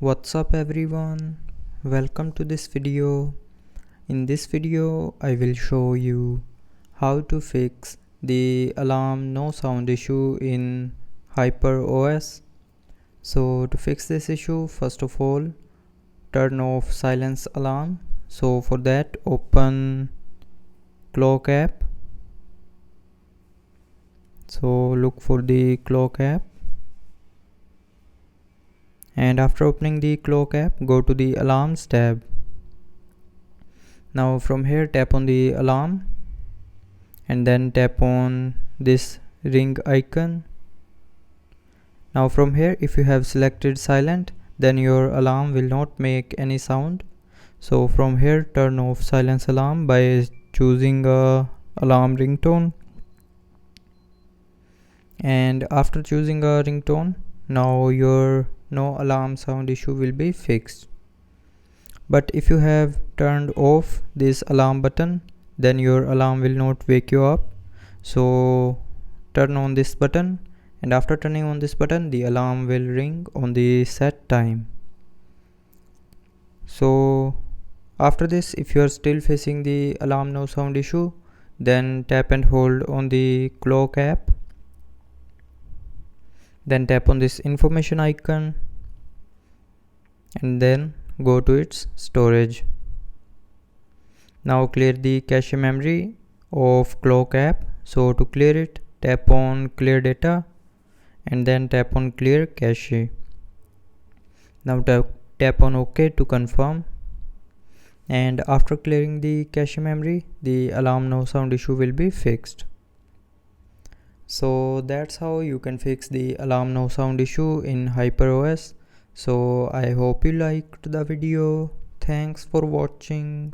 What's up everyone, welcome to this video. In this video I will show you how to fix the alarm no sound issue in hyperos. So to fix this issue, first of all turn off silence alarm. So for that open clock app. So look for the clock app, and after opening the clock app go to the alarms tab. Now from here tap on the alarm and then tap on this ring icon. Now from here, if you have selected silent, then your alarm will not make any sound. So from here turn off silence alarm by choosing a alarm ringtone, and after choosing a ringtone, now your no alarm sound issue will be fixed. But if you have turned off this alarm button, then your alarm will not wake you up. So turn on this button, and after turning on this button the alarm will ring on the set time. So after this, if you are still facing the alarm no sound issue, then tap and hold on the clock app, then tap on this information icon and then go to its storage. Now clear the cache memory of clock app. So to clear it, tap on clear data and then tap on clear cache. Now tap on OK to confirm, and after clearing the cache memory, the alarm no sound issue will be fixed. So that's how you can fix the alarm no sound issue in hyperos. So I hope you liked the video. Thanks for watching.